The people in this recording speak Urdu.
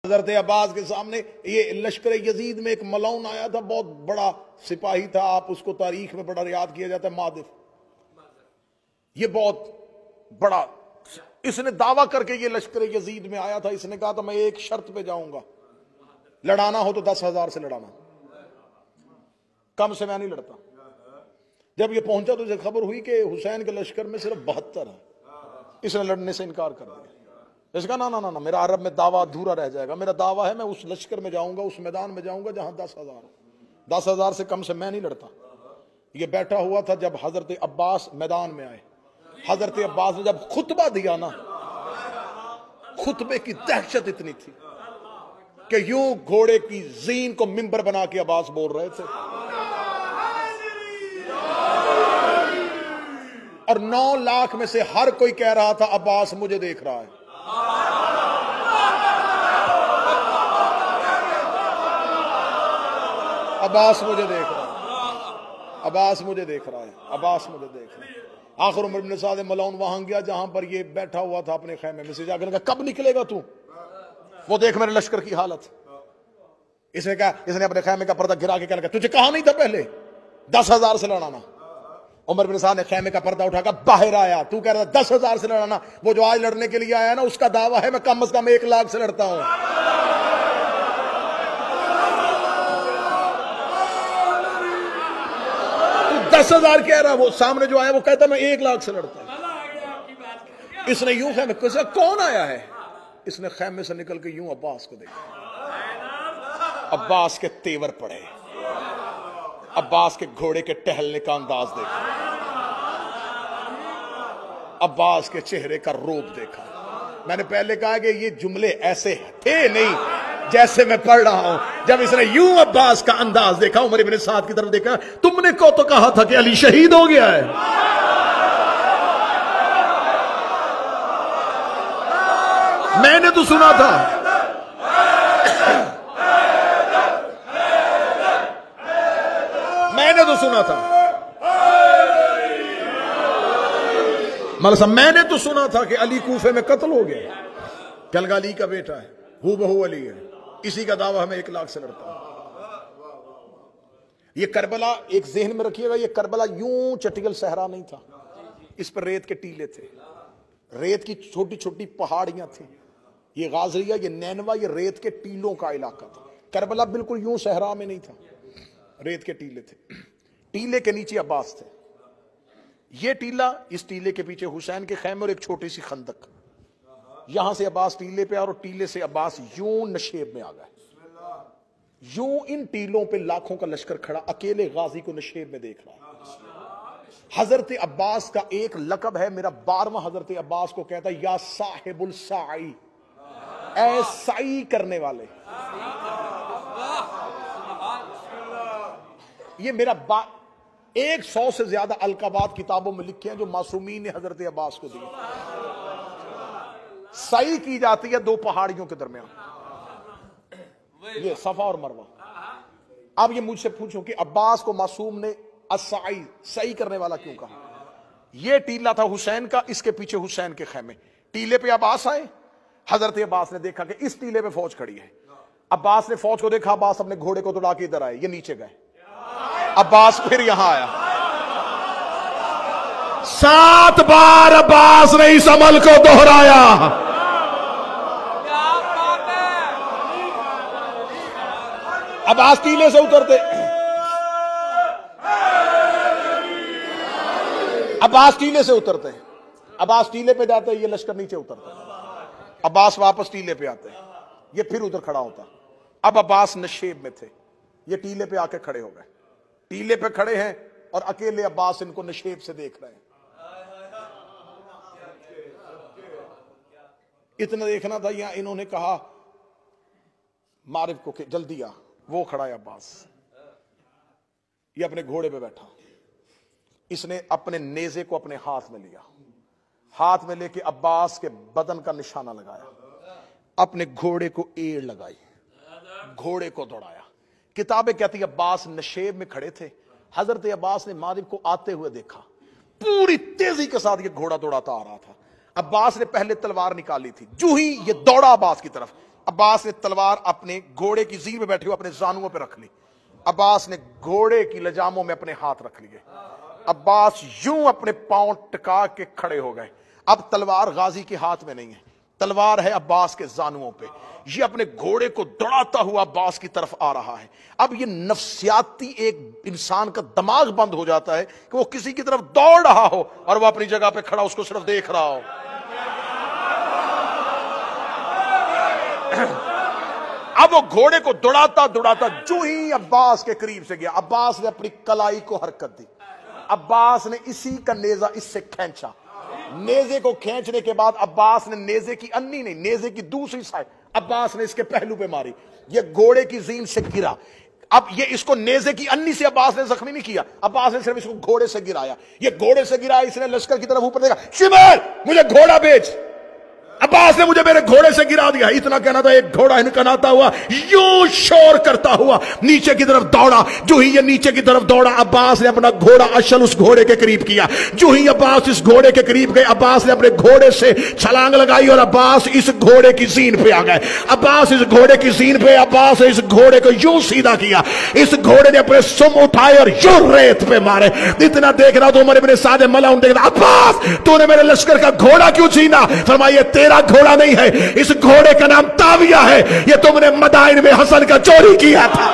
حضرت عباس کے سامنے یہ لشکر یزید میں ایک ملعون آیا تھا، بہت بڑا سپاہی تھا، آپ اس کو تاریخ میں بڑا یاد کیا جاتا ہے، مادف. یہ بہت بڑا، اس نے دعویٰ کر کے یہ لشکر یزید میں آیا تھا. اس نے کہا تھا میں ایک شرط پہ جاؤں گا، لڑانا ہو تو 10,000 سے لڑانا، کم سے میں نہیں لڑتا. جب یہ پہنچا تو اسے خبر ہوئی کہ حسین کے لشکر میں صرف 72 ہے. اس نے لڑنے سے انکار کر دیا. اس کا نا میرا عرب میں دعویٰ ادھورا رہ جائے گا. میرا دعویٰ ہے میں اس لشکر میں جاؤں گا، اس میدان میں جاؤں گا جہاں 10,000 ہو. 10,000 سے کم سے میں نہیں لڑتا. یہ بیٹھا ہوا تھا جب حضرت عباس میدان میں آئے. حضرت عباس نے جب خطبہ دیا نا، خطبے کی دہشت اتنی تھی کہ یوں گھوڑے کی زین کو منبر بنا کے عباس بول رہے تھے، اور 9 لاکھ میں سے ہر کوئی کہہ رہا تھا عباس مجھے دیکھ رہا ہے. عباس مجھے دیکھ رہا ہے، عباس مجھے دیکھ رہا ہے، عباس مجھے دیکھ رہا ہے. آخر عمر بن سعد ملعون وہاں گیا جہاں پر یہ بیٹھا ہوا تھا اپنے خیمے میں سے. جا کر کہا کب نکلے گا تو؟ وہ دیکھ میرے لشکر کی حالت. اس نے کہا، اس نے اپنے خیمے کا پردہ گرا کے کہنے لگا تجھے کہا نہیں تھا پہلے 10,000 سے لڑانا؟ عمر بن سعد نے خیمے کا پردہ اٹھا کر باہر آیا. تو کہہ رہا 10,000 سے لڑانا؟ وہ جو آج لڑنے کے لیے آیا نا اس کا دعویٰ ہے میں کم از کم 1 لاکھ سے لڑتا ہوں. تو 10,000 کہہ رہا، وہ سامنے جو آیا وہ کہتا میں 1 لاکھ سے لڑتا ہوں. اس نے یوں خیمے کون آیا ہے؟ اس نے خیمے سے نکل کے یوں عباس کو دیکھا. عباس کے تیور پڑے، عباس کے گھوڑے کے ٹہلنے کا انداز دیکھا، عباس کے چہرے کا روپ دیکھا. میں نے پہلے کہا کہ یہ جملے ایسے تھے نہیں جیسے میں پڑھ رہا ہوں. جب اس نے یوں عباس کا انداز دیکھا، عمر بن سعد کی طرف دیکھا، تم نے کو تو کہا تھا کہ علی شہید ہو گیا ہے. میں نے تو سنا تھا. میں نے تو سنا تھا ملک صاحب، میں نے تو سنا تھا کہ علی کوفے میں قتل ہو گیا. کلگا علی کا بیٹا ہے، ہو بہو علی ہے. اسی کا دعویٰ ہمیں 1 لاکھ سے لڑتا ہوں. یہ کربلا ایک ذہن میں رکھیے گا، یہ کربلا یوں چٹیل صحرا نہیں تھا. اس پر ریت کے ٹیلے تھے، ریت کی چھوٹی چھوٹی پہاڑیاں تھیں. یہ غازریہ، یہ نینوا، یہ ریت کے ٹیلوں کا علاقہ تھا. کربلا بالکل یوں صحرا میں نہیں تھا، ریت کے ٹیلے تھے. ٹیلے کے نیچے عباس تھے. یہ ٹیلا، اس ٹیلے کے پیچھے حسین کے خیمے اور ایک چھوٹی سی خندق. یہاں سے عباس ٹیلے پہ اور ٹیلے سے عباس یوں نشیب میں آ گئے. یوں ان ٹیلوں پہ لاکھوں کا لشکر کھڑا اکیلے غازی کو نشیب میں دیکھ رہا ہے. حضرت عباس کا ایک لقب ہے، میرا 12واں حضرت عباس کو کہتا ہے یا صاحب السعی، اے سعی کرنے والے. یہ میرا 100 سے زیادہ القابات کتابوں میں لکھے ہیں جو معصومین نے حضرت عباس کو دیے. سعی کی جاتی ہے 2 پہاڑیوں کے درمیان، یہ صفا اور مروہ. اب یہ مجھ سے پوچھو کہ عباس کو معصوم نے السعی، سعی کرنے والا کیوں کہا؟ یہ ٹیلا تھا حسین کا، اس کے پیچھے حسین کے خیمے. ٹیلے پہ عباس آئے، حضرت عباس نے دیکھا کہ اس ٹیلے پہ فوج کھڑی ہے. عباس نے فوج کو دیکھا، عباس اپنے گھوڑے کو دوڑا کے ادھر آئے، یہ نیچے گئے. عباس پھر یہاں آیا. 7 بار عباس نے اس عمل کو دہرایا. عباس ٹیلے سے اترتے، عباس ٹیلے سے اترتے، عباس ٹیلے پہ جاتے، یہ لشکر نیچے اترتا. عباس واپس ٹیلے پہ آتے، یہ پھر ادھر کھڑا ہوتا. اب عباس نشیب میں تھے، یہ ٹیلے پہ آ کے کھڑے ہو گئے. ٹیلے پہ کھڑے ہیں اور اکیلے عباس ان کو نشیب سے دیکھ رہے ہیں. اتنا دیکھنا تھا. یہاں انہوں نے کہا معرف کو کہ جلدی آ. وہ کھڑا ہے عباس، یہ اپنے گھوڑے پہ بیٹھا. اس نے اپنے نیزے کو اپنے ہاتھ میں لیا، ہاتھ میں لے کے عباس کے بدن کا نشانہ لگایا، اپنے گھوڑے کو ایڑ لگائی، گھوڑے کو دوڑایا. کتابیں کہتی عباس نشیب میں کھڑے تھے. حضرت عباس نے مغرب کو آتے ہوئے دیکھا، پوری تیزی کے ساتھ یہ گھوڑا دوڑاتا آ رہا تھا. عباس نے پہلے تلوار نکالی تھی، جو ہی یہ دوڑا عباس کی طرف، عباس نے تلوار اپنے گھوڑے کی زین پہ بیٹھے ہوئے اپنے زانوؤں پہ رکھ لی. عباس نے گھوڑے کی لجاموں میں اپنے ہاتھ رکھ لیے. عباس یوں اپنے پاؤں ٹکا کے کھڑے ہو گئے. اب تلوار غازی کے ہاتھ میں نہیں ہے, تلوار ہے عباس کے زانوؤں پہ. یہ اپنے گھوڑے کو دوڑاتا ہوا عباس کی طرف آ رہا ہے. اب یہ نفسیاتی ایک انسان کا دماغ بند ہو جاتا ہے کہ وہ کسی کی طرف دوڑ رہا ہو اور وہ اپنی جگہ پہ کھڑا اس کو صرف دیکھ رہا ہو. اب وہ گھوڑے کو دوڑاتا دوڑاتا جو ہی عباس کے قریب سے گیا, عباس نے اپنی کلائی کو حرکت دی. عباس نے اسی کا نیزہ اس سے کھینچا. نیزے کو کھینچنے کے بعد عباس نے نیزے کی انی نہیں, نیزے کی دوسری سائڈ عباس نے اس کے پہلو پہ ماری. یہ گھوڑے کی زین سے گرا. اب یہ اس کو نیزے کی انی سے عباس نے زخمی نہیں کیا, عباس نے صرف اس کو گھوڑے سے گرایا. یہ گھوڑے سے گرایا, اس نے لشکر کی طرف اوپر دیکھا, شمر مجھے گھوڑا بیچ. عباس نے مجھے میرے گھوڑے سے گرا دیا. اتنا کہنا تھا, ایک گھوڑا ہنکناتا ہوا یوں شور کرتا ہوا نیچے کی طرف دوڑا. جو ہی یہ نیچے کی طرف دوڑا, عباس نے اپنا گھوڑا اشل اس گھوڑے کے قریب کیا. جو ہی عباس اس گھوڑے کے قریب گئے, عباس نے اپنے گھوڑے سے چھلانگ لگائی اور عباس اس گھوڑے کی زین پہ آ گئے. عباس اس گھوڑے کی زین پہ, عباس نے اس گھوڑے کو یوں سیدھا کیا. اس گھوڑے نے اپنے سم اٹھائے اور یوں ریت پہ مارے. اتنا دیکھ رہا تو عمر ابن سعد ملعون دیکھ رہا, عباس تو نے میرے لشکر کا گھوڑا کیوں چھینا؟ فرمایا تیرا گھوڑا نہیں ہے, اس گھوڑے کا نام تاویہ ہے, یہ تم نے مدائن میں حسن کا چوری کیا تھا.